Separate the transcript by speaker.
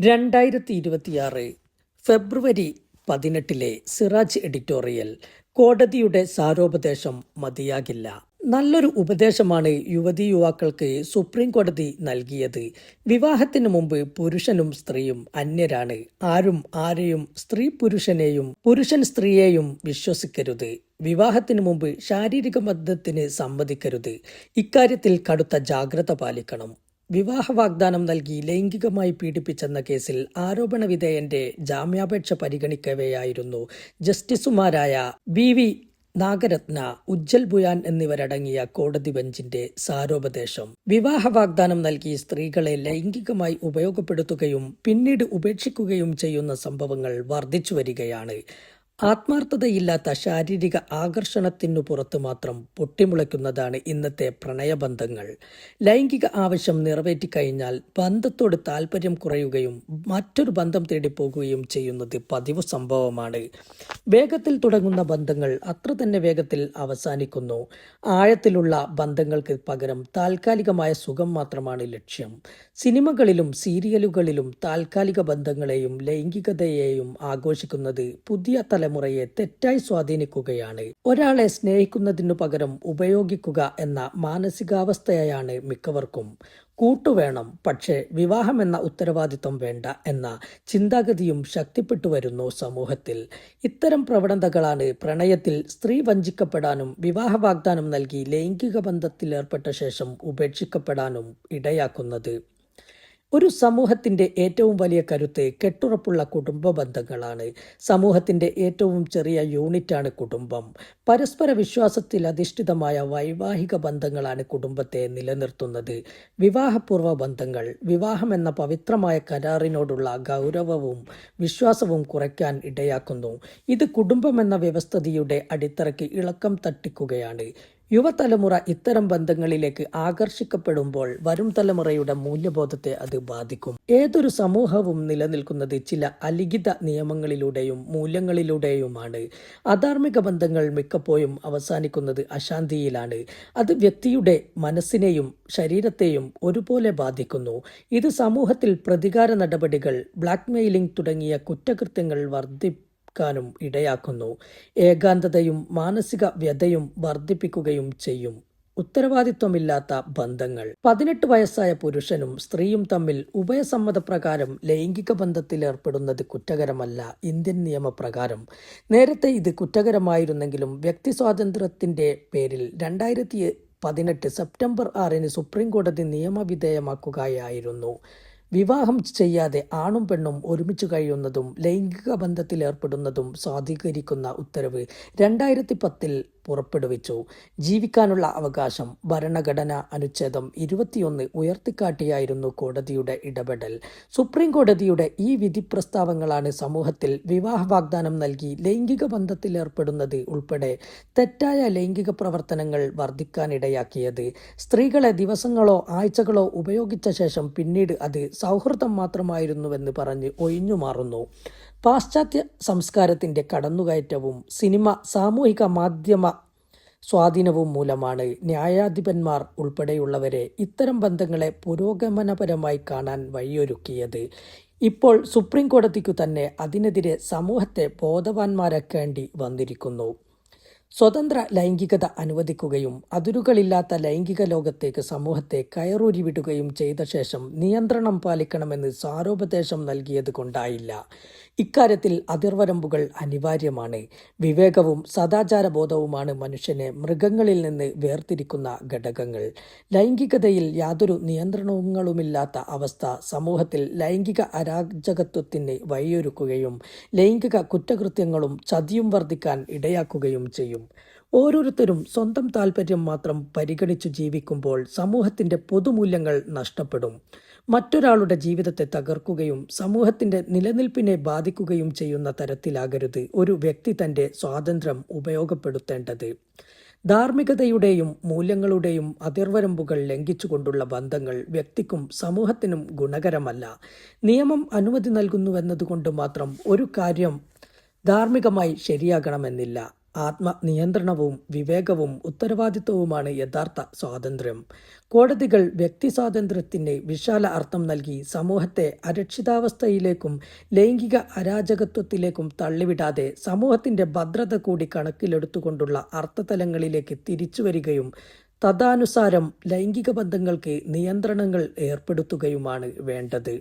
Speaker 1: 2026 ഫെബ്രുവരി 18 Siraj editorial. കോടതിയുടെ സാരോപദേശം മതിയാകില്ല. നല്ലൊരു ഉപദേശമാണ് യുവതീ യുവാക്കൾക്ക് സുപ്രീം കോടതി നൽകിയത്. വിവാഹത്തിന് മുമ്പ് പുരുഷനും സ്ത്രീയും അന്യരാണ്. ആരും ആരെയും, സ്ത്രീ പുരുഷനെയും പുരുഷൻ സ്ത്രീയെയും വിശ്വസിക്കരുത്. വിവാഹത്തിന് മുമ്പ് ശാരീരിക ബന്ധത്തിന് സമ്മതിക്കരുത്. ഇക്കാര്യത്തിൽ കടുത്ത ജാഗ്രത പാലിക്കണം. വിവാഹ വാഗ്ദാനം നൽകി ലൈംഗികമായി പീഡിപ്പിച്ചെന്ന കേസിൽ ആരോപണ വിധേയന്റെ ജാമ്യാപേക്ഷ പരിഗണിക്കവെയായിരുന്നു ജസ്റ്റിസുമാരായ BV നാഗരത്ന, ഉജ്ജൽ ബുയാൻ എന്നിവരടങ്ങിയ കോടതി ബെഞ്ചിന്റെ സാരോപദേശം. വിവാഹ വാഗ്ദാനം നൽകി സ്ത്രീകളെ ലൈംഗികമായി ഉപയോഗപ്പെടുത്തുകയും പിന്നീട് ഉപേക്ഷിക്കുകയും ചെയ്യുന്ന സംഭവങ്ങൾ വർദ്ധിച്ചു വരികയാണ്. ആത്മാർത്ഥതയില്ലാത്ത ശാരീരിക ആകർഷണത്തിനു പുറത്ത് മാത്രം പൊട്ടിമുളയ്ക്കുന്നതാണ് ഇന്നത്തെ പ്രണയബന്ധങ്ങൾ. ലൈംഗിക ആവശ്യം നിറവേറ്റിക്കഴിഞ്ഞാൽ ബന്ധത്തോട് താല്പര്യം കുറയുകയും മറ്റൊരു ബന്ധം തേടിപ്പോകുകയും ചെയ്യുന്നത് പതിവ് സംഭവമാണ്. വേഗത്തിൽ തുടങ്ങുന്ന ബന്ധങ്ങൾ അത്ര തന്നെ വേഗത്തിൽ അവസാനിക്കുന്നു. ആഴത്തിലുള്ള ബന്ധങ്ങൾക്ക് പകരം താൽക്കാലികമായ സുഖം മാത്രമാണ് ലക്ഷ്യം. സിനിമകളിലും സീരിയലുകളിലും താൽക്കാലിക ബന്ധങ്ങളെയും ലൈംഗികതയെയും ആഘോഷിക്കുന്നത് പുതിയ തലമുറയെ തെറ്റായി സ്വാധീനിക്കുകയാണ്. ഒരാളെ സ്നേഹിക്കുന്നതിനു പകരം ഉപയോഗിക്കുക എന്ന മാനസികാവസ്ഥയാണ് മിക്കവർക്കും. കൂട്ടുവേണം, പക്ഷേ വിവാഹം എന്ന ഉത്തരവാദിത്വം വേണ്ട എന്ന ചിന്താഗതിയും ശക്തിപ്പെട്ടു വരുന്നു സമൂഹത്തിൽ. ഇത്തരം പ്രവണതകളാണ് പ്രണയത്തിൽ സ്ത്രീ വഞ്ചിക്കപ്പെടാനും വിവാഹ വാഗ്ദാനം നൽകി ലൈംഗിക ബന്ധത്തിലേർപ്പെട്ട ശേഷം ഉപേക്ഷിക്കപ്പെടാനും ഇടയാക്കുന്നത്. ഒരു സമൂഹത്തിന്റെ ഏറ്റവും വലിയ കരുത്ത് കെട്ടുറപ്പുള്ള കുടുംബ ബന്ധങ്ങളാണ്. സമൂഹത്തിന്റെ ഏറ്റവും ചെറിയ യൂണിറ്റാണ് കുടുംബം. പരസ്പര വിശ്വാസത്തിൽ അധിഷ്ഠിതമായ വൈവാഹിക ബന്ധങ്ങളാണ് കുടുംബത്തെ നിലനിർത്തുന്നത്. വിവാഹപൂർവ്വ ബന്ധങ്ങൾ വിവാഹം എന്ന പവിത്രമായ കരാറിനോടുള്ള ഗൗരവവും വിശ്വാസവും കുറയ്ക്കാൻ ഇടയാക്കുന്നു. ഇത് കുടുംബം എന്ന വ്യവസ്ഥിതിയുടെ അടിത്തറയ്ക്ക് ഇളക്കം തട്ടിക്കുകയാണ്. യുവതലമുറ ഇത്തരം ബന്ധങ്ങളിലേക്ക് ആകർഷിക്കപ്പെടുമ്പോൾ വരും തലമുറയുടെ മൂല്യബോധത്തെ അത് ബാധിക്കും. ഏതൊരു സമൂഹവും നിലനിൽക്കുന്നത് ചില അലിഖിത നിയമങ്ങളിലൂടെയും മൂല്യങ്ങളിലൂടെയുമാണ്. അധാർമിക ബന്ധങ്ങൾ മിക്കപ്പോഴും അവസാനിക്കുന്നത് അശാന്തിയിലാണ്. അത് വ്യക്തിയുടെ മനസ്സിനെയും ശരീരത്തെയും ഒരുപോലെ ബാധിക്കുന്നു. ഇത് സമൂഹത്തിൽ പ്രതികാര നടപടികൾ, ബ്ലാക്ക്മെയിലിംഗ് തുടങ്ങിയ കുറ്റകൃത്യങ്ങൾ ക്കാനും ഇടയാക്കുന്നു. ഏകാന്തതയും മാനസിക വ്യതയും വർദ്ധിപ്പിക്കുകയും ചെയ്യും. ഉത്തരവാദിത്വമില്ലാത്ത ബന്ധങ്ങൾ. 18 വയസ്സായ പുരുഷനും സ്ത്രീയും തമ്മിൽ ഉഭയസമ്മതപ്രകാരം ലൈംഗിക ബന്ധത്തിലേർപ്പെടുന്നത് കുറ്റകരമല്ല ഇന്ത്യൻ നിയമപ്രകാരം. നേരത്തെ ഇത് കുറ്റകരമായിരുന്നെങ്കിലും വ്യക്തി സ്വാതന്ത്ര്യത്തിന്റെ പേരിൽ 2018 സെപ്റ്റംബർ 6 സുപ്രീം കോടതി നിയമവിധേയമാക്കുകയായിരുന്നു. വിവാഹം ചെയ്യാതെ ആണും പെണ്ണും ഒരുമിച്ച് കഴിയുന്നതും ലൈംഗിക ബന്ധത്തിലേർപ്പെടുന്നതും സ്വാധീകരിക്കുന്ന ഉത്തരവ് 2010 പുറപ്പെടുവിച്ചു. ജീവിക്കാനുള്ള അവകാശം ഭരണഘടനാ അനുച്ഛേദം 21 ഉയർത്തിക്കാട്ടിയായിരുന്നു കോടതിയുടെ ഇടപെടൽ. സുപ്രീം കോടതിയുടെ ഈ വിധി പ്രസ്താവങ്ങളാണ് സമൂഹത്തിൽ വിവാഹ വാഗ്ദാനം നൽകി ലൈംഗിക ബന്ധത്തിലേർപ്പെടുന്നത് ഉൾപ്പെടെ തെറ്റായ ലൈംഗിക പ്രവർത്തനങ്ങൾ വർദ്ധിക്കാനിടയാക്കിയത്. സ്ത്രീകളെ ദിവസങ്ങളോ ആഴ്ചകളോ ഉപയോഗിച്ച ശേഷം പിന്നീട് അത് സൗഹൃദം മാത്രമായിരുന്നുവെന്ന് പറഞ്ഞ് ഒഴിഞ്ഞുമാറുന്നു. പാശ്ചാത്യ സംസ്കാരത്തിന്റെ കടന്നുകയറ്റവും സിനിമ, സാമൂഹിക മാധ്യമ സ്വാധീനവും മൂലമാണ് ന്യായാധിപന്മാർ ഉൾപ്പെടെയുള്ളവരെ ഇത്തരം ബന്ധങ്ങളെ പുരോഗമനപരമായി കാണാൻ വഴിയൊരുക്കിയത്. ഇപ്പോൾ സുപ്രീം കോടതിക്കു തന്നെ അതിനെതിരെ സമൂഹത്തെ ബോധവാന്മാരാക്കേണ്ടി വന്നിരിക്കുന്നു. സ്വതന്ത്ര ലൈംഗികത അനുവദിക്കുകയും അതിരുകളില്ലാത്ത ലൈംഗിക ലോകത്തേക്ക് സമൂഹത്തെ കയറൂരി വിടുകയും ചെയ്ത ശേഷം നിയന്ത്രണം പാലിക്കണമെന്ന് സാരോപദേശം നൽകിയത് കൊണ്ടായില്ല. ഇക്കാര്യത്തിൽ അതിർവരമ്പുകൾ അനിവാര്യമാണ്. വിവേകവും സദാചാരബോധവുമാണ് മനുഷ്യനെ മൃഗങ്ങളിൽ നിന്ന് വേർതിരിക്കുന്ന ഘടകങ്ങൾ. ലൈംഗികതയിൽ യാതൊരു നിയന്ത്രണങ്ങളുമില്ലാത്ത അവസ്ഥ സമൂഹത്തിൽ ലൈംഗിക അരാജകത്വത്തിന് വഴിയൊരുക്കുകയും ലൈംഗിക കുറ്റകൃത്യങ്ങളും ചതിയും വർദ്ധിക്കാൻ ഇടയാക്കുകയും ചെയ്യും. ഓരോരുത്തരും സ്വന്തം താല്പര്യം മാത്രം പരിഗണിച്ചു ജീവിക്കുമ്പോൾ സമൂഹത്തിന്റെ പൊതുമൂല്യങ്ങൾ നഷ്ടപ്പെടും. മറ്റൊരാളുടെ ജീവിതത്തെ തകർക്കുകയും സമൂഹത്തിന്റെ നിലനിൽപ്പിനെ ബാധിക്കുകയും ചെയ്യുന്ന തരത്തിലാകരുത് ഒരു വ്യക്തി തന്റെ സ്വാതന്ത്ര്യം ഉപയോഗപ്പെടുത്തേണ്ടത്. ധാർമ്മികതയുടെയും മൂല്യങ്ങളുടെയും അതിർവരമ്പുകൾ ലംഘിച്ചുകൊണ്ടുള്ള ബന്ധങ്ങൾ വ്യക്തിക്കും സമൂഹത്തിനും ഗുണകരമല്ല. നിയമം അനുമതി നൽകുന്നുവെന്നതുകൊണ്ട് മാത്രം ഒരു കാര്യം ധാർമ്മികമായി ശരിയാകണമെന്നില്ല. ആത്മനിയന്ത്രണവും വിവേകവും ഉത്തരവാദിത്വവുമാണ് യഥാർത്ഥ സ്വാതന്ത്ര്യം. കോടതികൾ വ്യക്തി സ്വാതന്ത്ര്യത്തിന് വിശാല അർത്ഥം നൽകി സമൂഹത്തെ അരക്ഷിതാവസ്ഥയിലേക്കും ലൈംഗിക അരാജകത്വത്തിലേക്കും തള്ളിവിടാതെ സമൂഹത്തിന്റെ ഭദ്രത കൂടി കണക്കിലെടുത്തുകൊണ്ടുള്ള അർത്ഥതലങ്ങളിലേക്ക് തിരിച്ചുവരികയും തദാനുസാരം ലൈംഗിക ബന്ധങ്ങൾക്ക് നിയന്ത്രണങ്ങൾ ഏർപ്പെടുത്തുകയുമാണ് വേണ്ടത്.